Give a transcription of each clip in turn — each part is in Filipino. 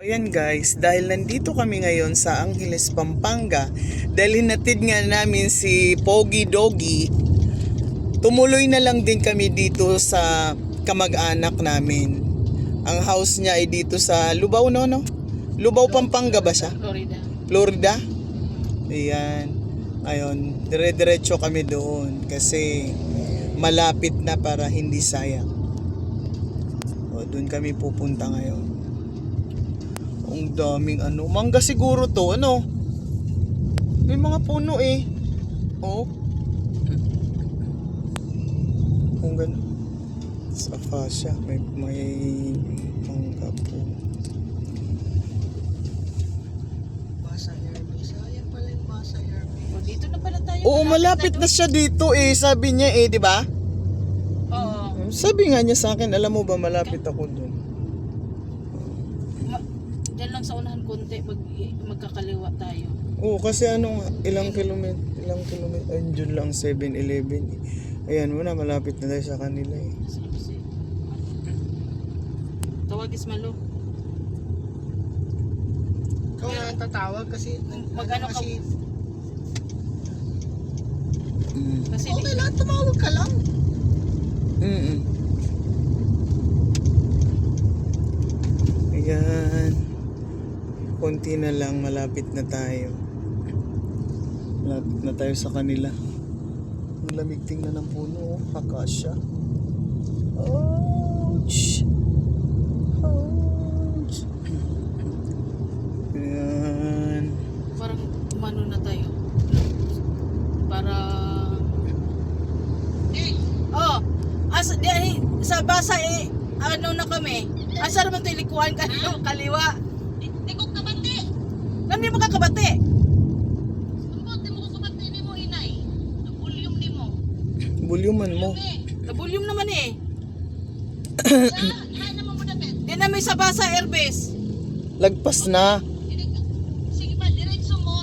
Ayan guys, dahil nandito kami ngayon sa Angeles, Pampanga, dahil hinatid nga namin si Pogi Doggy, tumuloy na lang din kami dito sa kamag-anak namin. Ang house niya ay dito sa Lubao, no? Lubao, Pampanga ba siya? Florida? Ayan. Ayun, dire-diretso kami doon kasi malapit na para hindi sayang. O, doon kami pupunta ngayon. Ang daming mangga siguro to, may mga puno eh. Oh. Kung gano'n. Sa fascia, may mangga po. Basa Hermes. Ayan pala yung Basa Hermes. O, dito na pala tayo. Oo, malapit na siya dito eh, sabi niya eh, di ba? Oo. Sabi nga niya sa akin, alam mo ba malapit ako doon. Diyan lang sa unahan konti, magkakaliwa tayo. Oo, kasi ilang kilometer, ayun dyan lang 7-Eleven. Ayan mo na, malapit na tayo sa kanila eh. Tawag Ismalo. Ikaw na tatawag kasi Mag-ano ka? kasi Kasi okay lang, tumawag ka lang. Ayan. Konti na lang, malapit na tayo. Malapit na tayo sa kanila. Ang lamig tingnan ng puno, akasya. Ouch! Ouch! Ayan. parang umano na tayo. Para sa basa na kami. Asa naman tayo likuan kaliwa. Di ko kabati. Hindi mo kakabati. Sumbot, di mo ko kabati ni mo, inay. Ang volume ni mo. Bulyuman mo. Nabulyum naman eh. Saan naman mo dapat? Di na may sa basa Herbes. Lagpas na. Sige ba, diretso mo.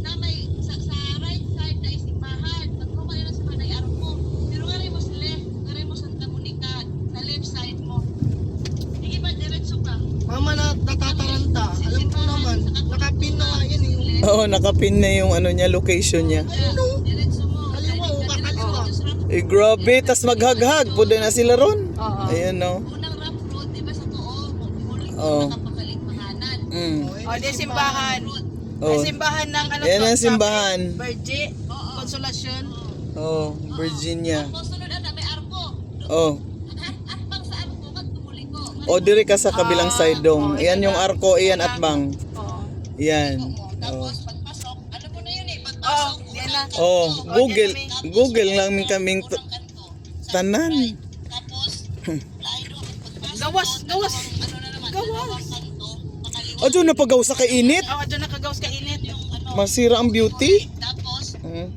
Na may sa right side na isimbahan. Pag mo kayo na sa manay araw mo. Pero nga rin mo sa left. Nga rin mo sa Comunicad. Sa left side mo. Sige ba, diretso ka. Mama na natataranta. Alam ko naman, nakapin na nga yan eh. Oo, nakapin na yung niya, location niya. Diretso mo. Kaliwa o kakaliwa. Eh, grabe, tas maghaghag. Puda na sila ron. Oo. Ayan, no? Unang rough road, di ba sa tuo? Mulit Oo. mo nakapakalit panganan. O, di simbahan. Oh. Ay, simbahan ng Yan ang simbahan. Virgin. Konsolasyon. Oh, Virginia. Kung sunod na may arko. Oh. Atbang sa arko, kat tumuliko. O dire ka sa kabilang side dong. Ayan yung arko, iyan at bang. Oo. Yan. Oh. Tapos pagpasok, ano mo na yun eh, Oo, pagpasok. yan na. Oh, Google lang kaming Unang kanto. tanan. Tapos, laido, pagpasok. Gawas, gawas. Ano na naman, Gawas. dalawang kanto, pakaliwa. Adyo napagaw sa kainit. Oo, dyan nakagawas ka init. Yung ano, Masira ang beauty. tapos, Mm.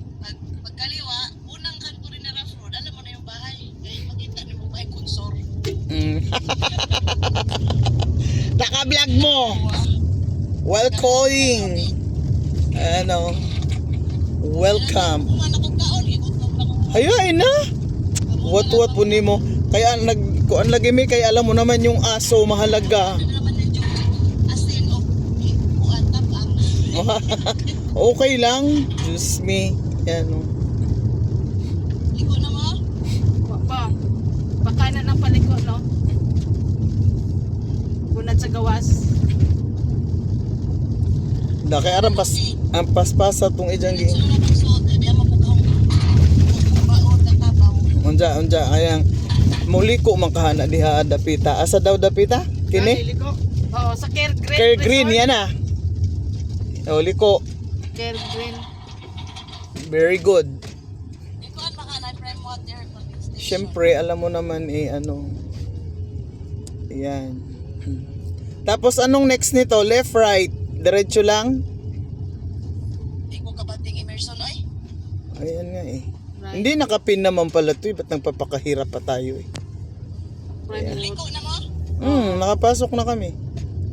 pagkaliwa, unang kanto rin na rough road, alam mo na yung bahay. Kaya makita ni mo ba ay konsor. Mm. Naka-vlog mo. Welcoming. Welcome. Kumana kong kaon, ikutok na kong Hayay na. What po nimo. Kaya kuan lagi mi kay alam mo naman yung aso mahalaga. ano naman yung joke. Asin o kuan tapang. Okay lang. Just me. Yan oh. Liko na mo? Pa. Bakanan ng paliko, no? Bunad sa gawas. Da kay aram ang paspasa tong ijang gi. Sunod na suot, di mo pugong. Baon na tabaw. Unja ayang muliko man kahana diha dapita. Asa daw dapita? Kini? Liko. Oo, sa Care Green. Care Green Resort. yan ah. Oh, liko. Care Green. Very good. Ikuan baka na prime water police station. Siyempre, alam mo naman Ayan. Tapos anong next nito? Left, right? Diretso lang? Di ko kabating immersion ay. Ayan nga eh. Right. Hindi nakapin naman pala to eh. Ba't nagpapakahirap pa tayo eh? Private road. Liko na mo? Nakapasok na kami.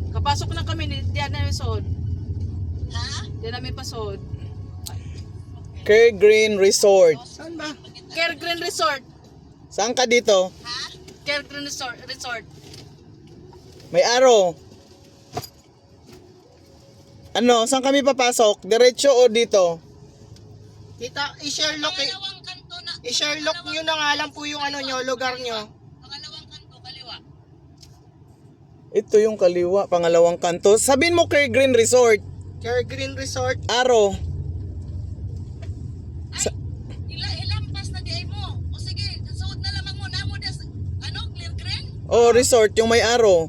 Kapasok na kami, diyan na yung sod. Ha? Diyan namin pasod. Care Green Resort. Saan ba? Care Green Resort. Saan ka dito? Ha? Care Green Resort. May araw. Ano, saan kami papasok? Diretso o dito? Tita, i-Sherlock Pangalawang kanto na. i-Sherlock nyo na nga lang po yung ano nyo, lugar nyo. Pangalawang kanto, kaliwa. Ito yung kaliwa, pangalawang kanto. Sabihin mo kay Green Resort. Care Green Resort. Aro. Ay, ilampas na di ay mo. O sige, suod na lamang mo. Namo das, clear green? O resort, yung may aro.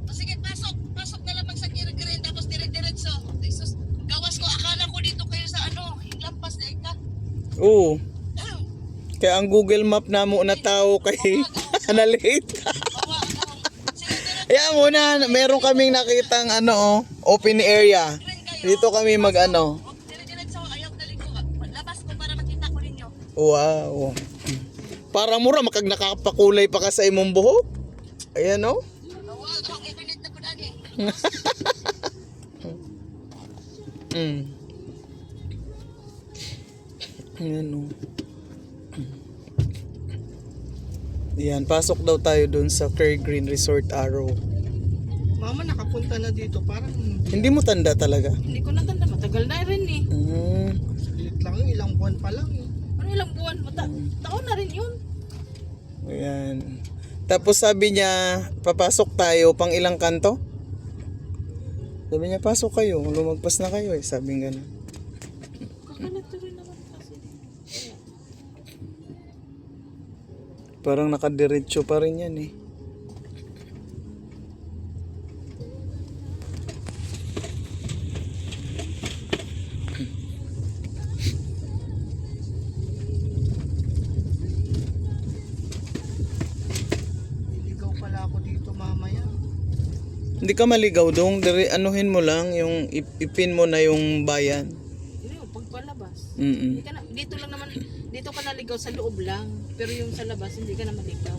O sige, pasok. Pasok na lamang sa clear green. Tapos dire-diretso. Jesus, gawas ko. Akala ko dito kayo sa ilampas na ika. Oo. Kaya ang Google Map na mo na tao kay na-late. Bawa ako. Sige, Kaya muna, meron kaming nakitang open area. Dito kami dire-diretso. Ayaw naligo. Labas ko para makita ko ninyo. Wow. Para mura, nakakapakulay pa ka sa imong buhok. Ayan o. Bawa ako. Ipilit na ko dani. Ayan o. Ayan, pasok daw tayo dun sa Care Green Resort Arrow. Mama, nakapunta na dito. Parang Hindi mo tanda talaga. Hindi ko natanda, matagal na rin eh. saglit lang yun, ilang buwan pa lang eh. Ano ilang buwan? Taon na rin yun. Ayan. Tapos sabi niya, papasok tayo pang ilang kanto? Sabi niya, pasok kayo. Lumagpas na kayo eh. Sabi nga. Kakalito rin naman kasi. Parang nakadiretso pa rin yan eh. Iligaw pala ako dito mamaya. Hindi ka maligaw dong. Anuhin mo lang, yung ipin mo na yung bayan. Yun yung pagpalabas. Mm-mm. Hindi ka na, dito lang naman, dito ka naligaw sa loob lang. Pero yung sa labas, hindi ka na maligaw.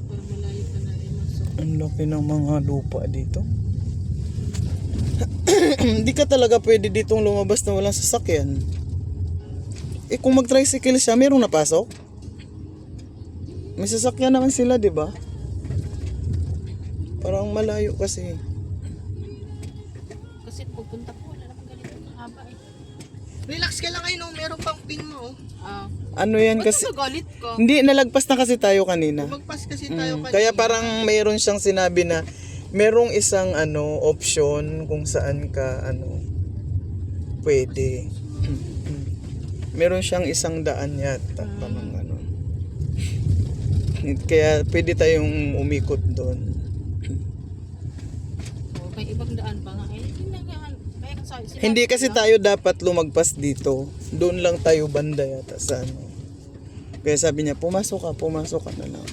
Para malayo ka na rin. Ang laki ng mga lupa dito. Hindi ka talaga pwede ditong lumabas na walang sasakyan. Eh kung mag-tricycle siya, merong napasok? May sasakyan naman sila, di ba? Parang malayo kasi. Kasi pupunta ko, wala naman ganito ng haba eh. Relax ka lang, no? Meron pang pin mo. Ah, Ano yan ba't kasi? nagalit ka? Hindi, nalagpas na kasi tayo kanina. Magpas kasi tayo kanina. Kaya parang mayroon siyang sinabi na merong isang option kung saan ka pwede. Meron siyang isang daan yata. Parang Kaya pwede tayong umikot doon. Oh, may ibang daan pa nga. Eh, kaya ka sinabi Hindi kasi ko, tayo dapat lumagpas dito. Doon lang tayo banda yata sa Kaya sabi niya, pumasok ka na lang.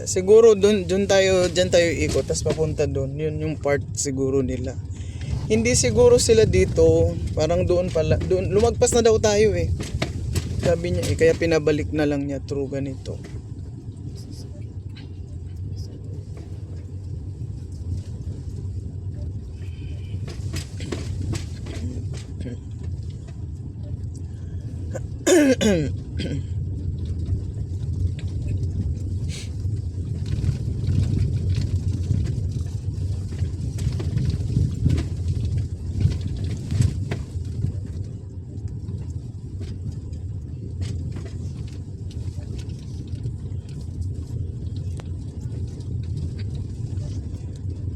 Siguro diyan tayo ikot, tapos papunta doon. Yun yung part siguro nila. Hindi siguro sila dito, parang doon pala. Doon, lumagpas na daw tayo eh. Sabi niya kaya pinabalik na lang niya through ganito.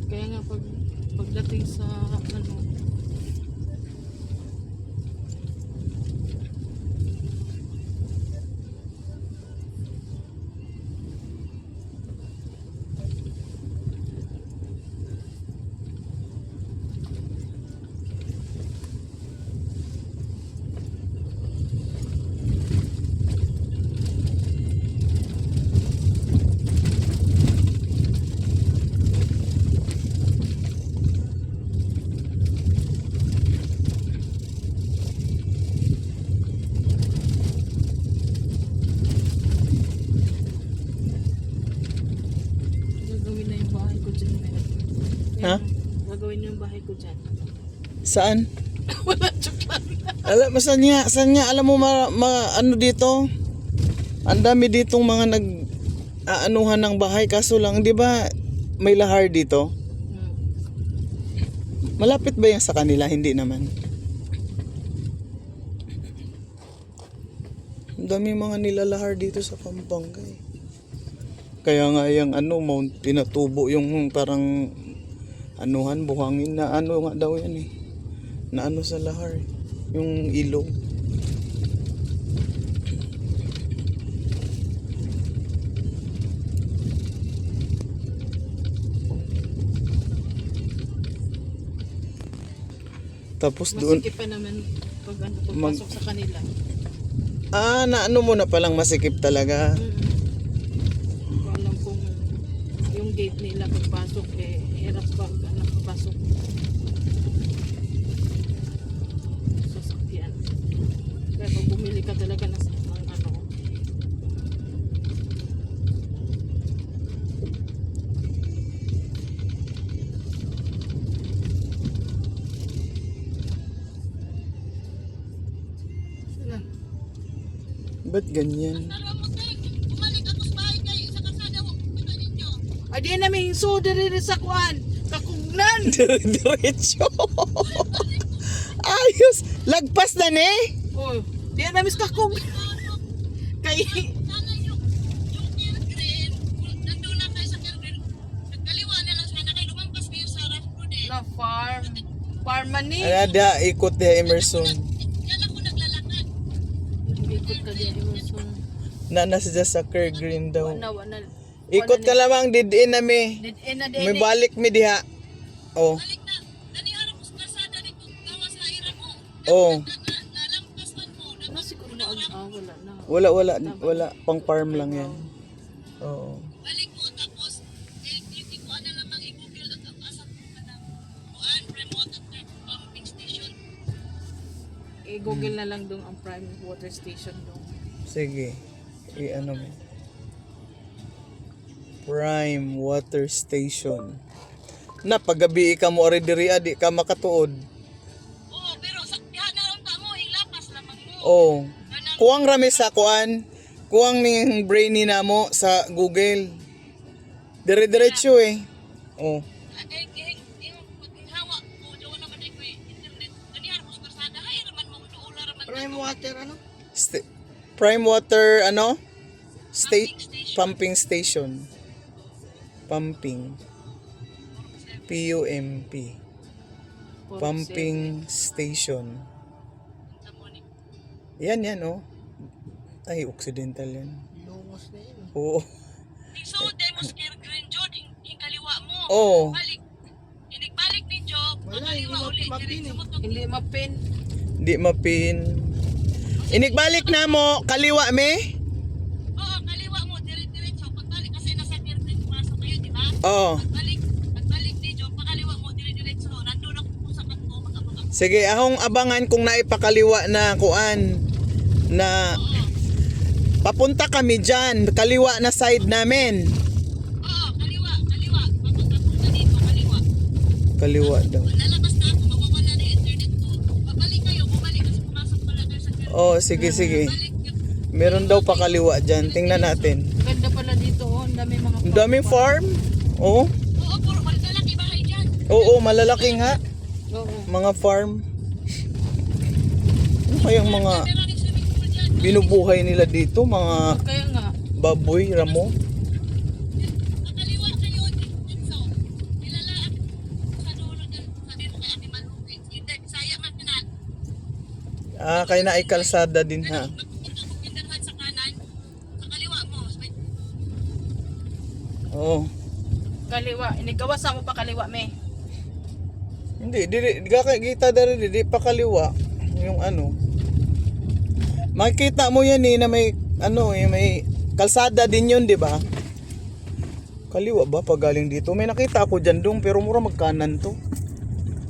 Kaya nga pagdating sa gagawin na yung bahay ko dyan. Ha? Gagawin niyo yung bahay ko dyan. Saan? Wala, joke lang. Alam, saan nga, alam mo, ano dito? Ang dami ditong mga aanuhan ng bahay, kaso lang, di ba, may lahar dito? Malapit ba yan sa kanila? Hindi naman. Ang dami mga nilalahar dito sa Pampanga eh. Kaya nga yung Mount Pinatubo, yung parang anuhan, buhangin na ano nga daw yan eh. Na ano sa lahar, yung ilog. Tapos doon, Masikip pa naman pag pagpasok sa kanila. na ano mo na palang masikip talaga. Hindi ko alam kung yung gate nila pagpasok hirap pag nakapasok. Sasakyan. Kaya pag bumili ka talaga ng ano. Ba't ganyan? Bumalik ako sa bahay kayo sa kasada mo. Kita ninyo. Ay di namin so diri sa kuan. Kakugnan. Diretso. Ayos. Lagpas na ne. Oh, di namin kakug. Kay Sana yung Kirgren, nandun na kayo sa Kirgren. Nagkaliwa na lang sana kayo. Lumampas kayo sa rough road eh. na farm man ni. Ada, ikot niya Emerson. Yan ako naglalakad. Ikot ka di Emerson. Nasa sa Green daw. Wana. Ikot ka lamang didin na mi. Did na May balik mi diha. Oh. Balik na. Naniharap ko sa kasada dito. Gawa sa ira mo. Oh. Nalampasan mo. Ano siguro na wala na. Wala. Pang farm lang yan. Oo. Balik mo tapos hindi ko ano lamang i-google at ang asap mo ka ng kuan, prime water pumping station. I-google na lang dong ang prime water station dong. Sige. I-ano mo. Prime Water Station. Na paggabi ka mo ari diri di ka makatuod. Oo, pero sa diha na ron ta mo ilapas lamang mo. Oh. Kanang Kuwang rami sa kuan. Kuwang ning brainy na mo sa Google. Dire-diretso eh. Oh. yung paghawa ko doon naman ay ko internet. Naniharap ko sa kasada. Hay raman mo doon raman. Prime water, ano? Prime Water Pumping station. Pumping Station. Pumping. PUMP. Pumping Station. Yan oh. Ay, Occidental yan. Lungos na yun. Oo. So, demos Kirgren Jod, yung kaliwa mo. Oo. Balik. Balik ni Job. Wala, Kaliwa hindi ulit. mapin Diretso eh. mo to. Hindi mapin. Di mapin. Inikbalik na mo, kaliwa me? Oo, kaliwa mo. Diretso. Pagbalik kasi nasa Kirgren pumasok kayo, di ba? Oo. Pagbalik ni Job, pakaliwa mo. Diretso. Nandun ako po sa kanto. Mag-abang. Sige, ahong abangan kung naipakaliwa na kuan na papunta kami dyan, kaliwa na side namin. Oo, kaliwa. Papunta dito, kaliwa. Kaliwa daw. Lalabas na ako. Mawawala na yung internet ko. Babalik kayo. Bumalik kasi pumasok pala kayo sa Kirgren. Oh, sige. Balik. Meron daw pakaliwa dyan. Tingnan natin. Ganda pala dito oh. Ang dami mga Ang daming farm. Oo. Oo, puro malalaki bahay dyan. Oo, malalaki nga. Oo. Mga farm. Ano kayang mga Meron din swimming pool dyan. binubuhay nila dito? Mga Kaya nga. baboy, ramo. Kaliwa kayo dito. Nilalaan sa dulo dyan. Sa dito kay Ate Malupi. Hindi, Bisaya man kanan. Kaya na ay kalsada din ha. Makikita mo pindahan sa kanan. Sa kaliwa mo. Oo. Kaliwa. Inigawa sa mo pa kaliwa me. Hindi, di kita dari di pakaliwa yung ano. Makikita mo yan na may may kalsada din yun, di ba? Kaliwa ba pag galing dito? May nakita ako diyan dong pero mura magkanan to.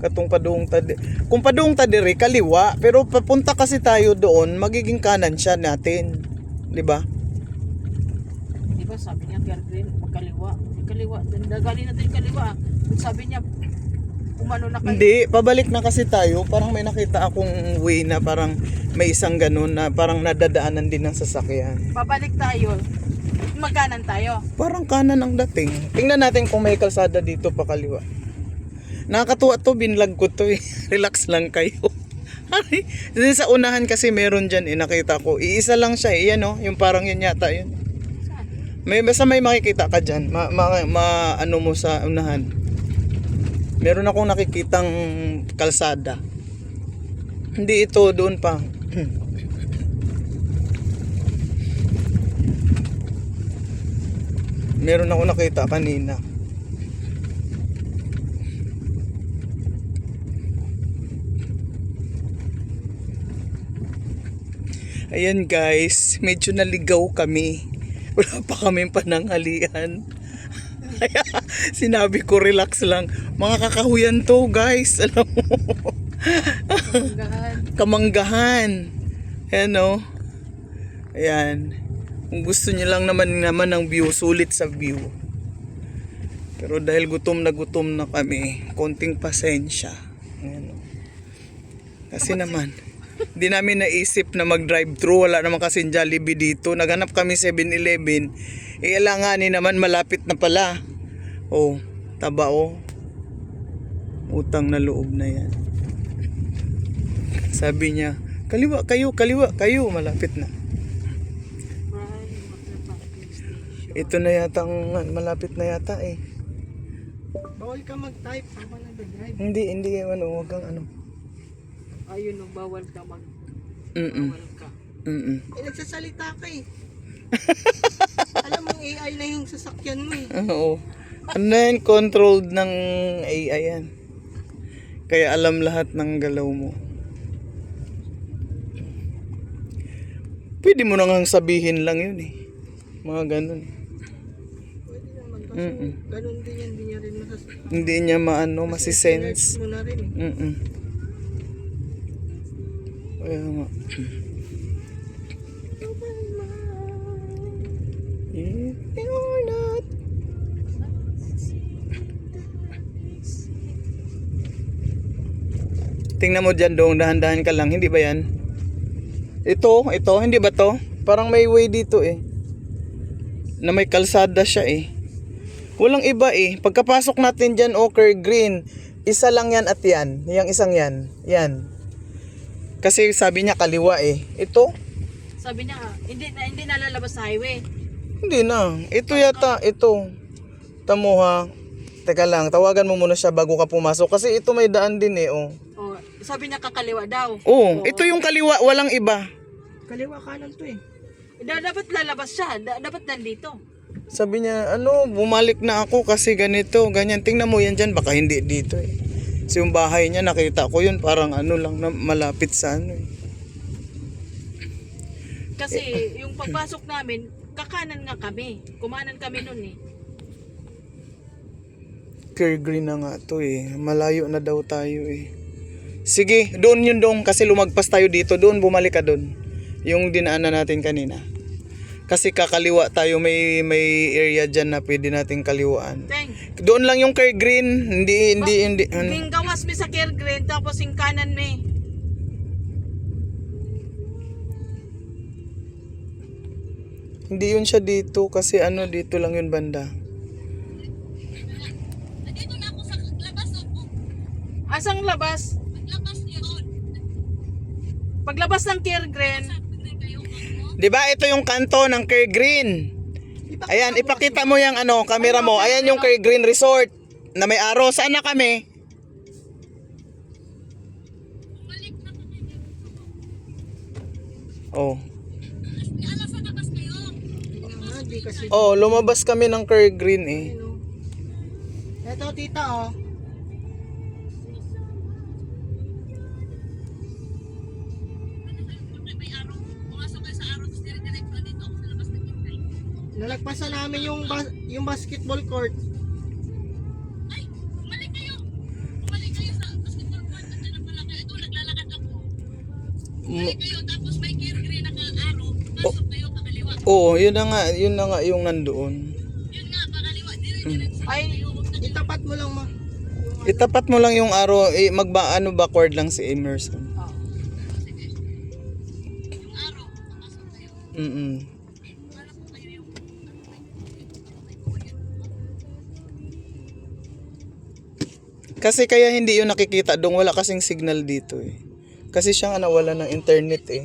Katong padung ta. Kung padung ta dire kaliwa, pero papunta kasi tayo doon, magiging kanan siya natin. Di ba? Di ba sabi niya Kirgren magkaliwa. Kaliwa. Galing natin kaliwa. Sabi niya, umano na kayo. Hindi, pabalik na kasi tayo. Parang may nakita akong way na parang may isang ganun na parang nadadaanan din ng sasakyan. Pabalik tayo. Magkanan tayo. Parang kanan ang dating. Tingnan natin kung may kalsada dito pa kaliwa. Nakakatuwa to, binlag ko to eh. Relax lang kayo. Ay, din sa unahan kasi meron dyan eh, nakita ko. Iisa lang siya eh, yan oh, yung parang yun yata yun. Saan? Basta may makikita ka dyan, ano mo sa unahan. Meron akong nakikitang kalsada. Hindi ito, doon pa. Meron akong nakita kanina. Ayan guys, medyo naligaw kami. Wala pa kaming pananghalian. Kaya sinabi ko relax lang. Mga kakahuyan to guys. Alam mo. Hanggahan. Kamanggahan. Ayan o. Ayan. Kung gusto niyo lang naman ng view, sulit sa view. Pero dahil gutom na kami, konting pasensya. Ayan o. Kasi naman, hindi namin naisip na mag-drive-thru. Wala naman kasi Jollibee dito. Naghanap kami 7-Eleven. Alanganin naman malapit na pala. Oh, taba oh. Utang na loob na yan. Sabi niya, kaliwa kayo, malapit na. Ito na yata malapit na yata eh. Bawal ka mag-type habang nag-drive. Hindi ano, wag kang ano. Ayun, no, bawal ka mag... Mm-mm. Bawal ka. Mm-mm. Nagsasalita ka eh. Alam mo, AI na yung sasakyan mo eh. Oo. Ano yan, controlled ng AI yan. Kaya alam lahat ng galaw mo. Pwede mo nang sabihin lang yun eh. Mga ganun. Pwede naman kasi Mm-mm. ganun din yan, hindi niya rin masasabi. Hindi niya masisense. Mo na rin eh. Mm-mm. Kaya nga. If you're not. Tingnan mo dyan dong, dahan-dahan ka lang, hindi ba yan? Ito, hindi ba to? Parang may way dito eh. Na may kalsada siya eh. Walang iba eh. Pagkapasok natin dyan, Oker Green, isa lang yan at yan. Yang isang yan. Yan. Kasi sabi niya kaliwa eh. Ito? Sabi niya, hindi nalalabas sa highway. Hindi na. Ito yata. Ito. Tamo ha. Teka lang. Tawagan mo muna siya bago ka pumasok. Kasi ito may daan din eh. Oh. Oh, sabi niya kakaliwa daw. Oh, ito yung kaliwa. Walang iba. Kaliwa kanan to eh. Dapat lalabas siya. Dapat nandito. Sabi niya, bumalik na ako kasi ganito, ganyan. Tingnan mo yan dyan. Baka hindi dito eh. Kasi yung bahay niya, nakita ko yun. Parang lang na malapit sa ano eh. Kasi yung pagpasok namin, kakanan nga kami. Kumanan kami nun eh. Care Green na nga to eh. Malayo na daw tayo eh. Sige, doon yun dong. Kasi lumagpas tayo dito. Doon, bumalik ka doon. Yung dinaanan natin kanina. Kasi kakaliwa tayo. May area dyan na pwede natin kaliwaan. Teng, Doon lang yung Care Green. Hindi. Ding gawas mi sa Care Green, tapos yung kanan mi. Hindi yun siya dito. Kasi dito lang yun banda. Nandito na ako sa labas ako. Asang labas? Paglabas yun. Paglabas ng Care Green, Diba ito yung kanto ng Care Green? Ayan, ipakita mo yung camera mo. Ayan yung Care Green Resort na may araw. Saan na kami? Oh. Alas sa labas kayo. Hindi kasi. Oh, lumabas kami ng Care Green eh. Eto tita oh. May araw. Pumasok kayo sa araw. Tapos dire-diretso na dito ako sa labas ng kitay. Nalagpasan namin yung basketball court. Ay, bumalik kayo. Bumalik kayo sa basketball court. Nandiyan na pala kayo. Ito, naglalakad ako. Bumalik kayo. Tapos may Care Green na araw. Pasok kayo kakaliwa. Oh, yun na nga yung nandoon. Yun nga, kakaliwa. Dire-diretso ay, kayo. Huwag na Itapat mo lang ma. Itapat mo lang yung arrow, ano backward lang si Emerson. Oh. Mm. Kasi kaya hindi yun nakikita doon, wala kasing signal dito eh. Kasi siya nga nawala ng internet eh.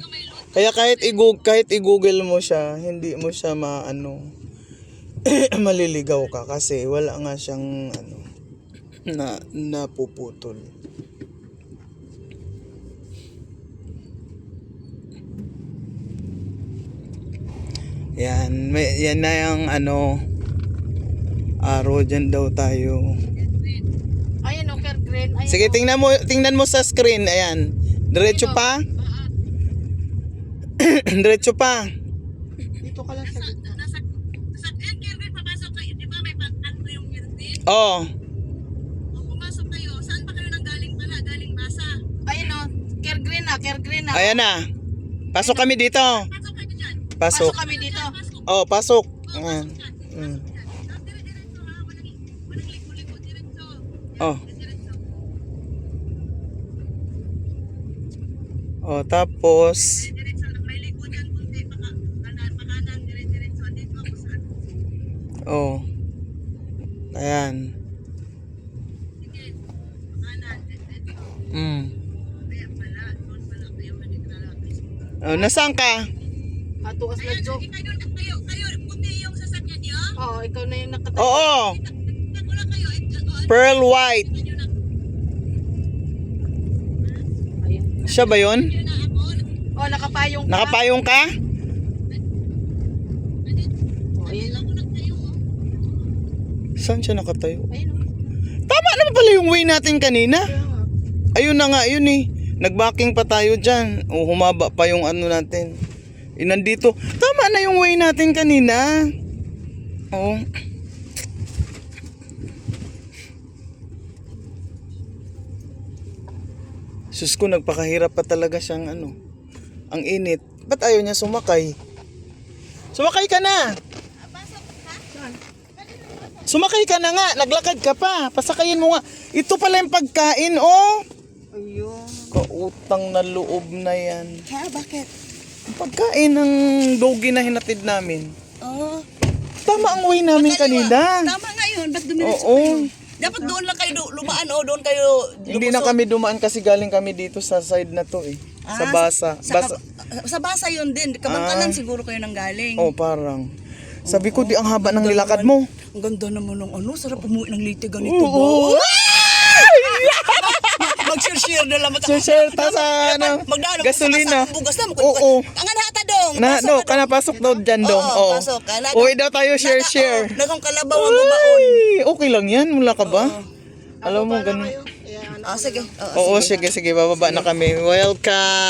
Kaya kahit i-google mo siya, hindi mo siya maano maliligaw ka kasi wala nga siyang ano na napuputol. Yan, yan na yung ano arrow dyan daw tayo. Ayan, okay, green. Ayan, Sige, tingnan mo sa screen. Ayan. Diretso pa. Diretso pa. Dito ka lang sa gitna. Nasa Kirby, papasok kayo. Di ba may ano yung Kirby? Oh. O pumasok kayo, saan pa kayo nang galing pala? Galing Basa. Ayun o, care green na, care green na. Ayan na. Pasok kami dito. Pasok kayo dyan. Pasok. Pasok kami dito. Oh, pasok. Ayan. Mm. Diretso ha, walang liko-liko. Diretso. Oh. Diretso. Oh, tapos Diretso. May liko dyan kunti. Pakanan, diretso. Dito ako sa ano. oh. Ayan. Sige. Pakanan, diretso. Mm. Kaya pala. Doon pala kayo. Maniglalakis. Oh, nasaan ka? Atuas na joke. Kayo, puti yung sasakyan niyo? Oo, ikaw na yung nakatayo. Oo. Ako lang kayo. Pearl white. Ayun. Siya ba 'yon? Yun na ako. Oh, nakapayong ka. Nakapayong ka? Oh, ayun na. Ako nagtayo. Saan siya nakatayo? Ayun o. Tama naman pala yung way natin kanina. Kaya nga. Ayun na nga, yun eh. Nagbacking pa tayo dyan. O humaba pa yung ano natin. Nandito. Tama na yung way natin kanina. Oo. Sus ko, nagpakahirap pa talaga siyang ano. Ang init. Ba't ayaw niya sumakay? Sumakay ka na! Sumakay ka na nga! Naglakad ka pa! Pasakayin mo nga! Ito pala yung pagkain, oh! Ayun. Kautang na loob na yan. Ha, bakit? Ang pagkain ng doggy na hinatid namin. Oo. Tama ang way namin kanina. Tama nga yun. Ba't dumiretso Oo. kayo? Dapat doon lang kayo lumaan o doon kayo Hindi na kami dumaan kasi galing kami dito sa side na to eh. Sa Basa. Sa Basa yun din. Kabangkalan siguro kayo nang galing. Oh, parang. Sabi ko, di ang haba ng nilakad mo. Ang ganda naman ng ano. Sarap umuwi ng liti ganito Oo. ba? Mag-share na lang. Share ta sa ano, gasolina. Bugas na. Oo. Ang anata dong. Na, no, kana pasok daw dyan dong. Oo, Oo. pasok ka. Uwi daw tayo share. Nagong kalabaw ang babaon. Ay, okay lang yan. Mula ka ba? Alam mo, ganun. Sige. Oo, sige, bababa na kami. Welcome.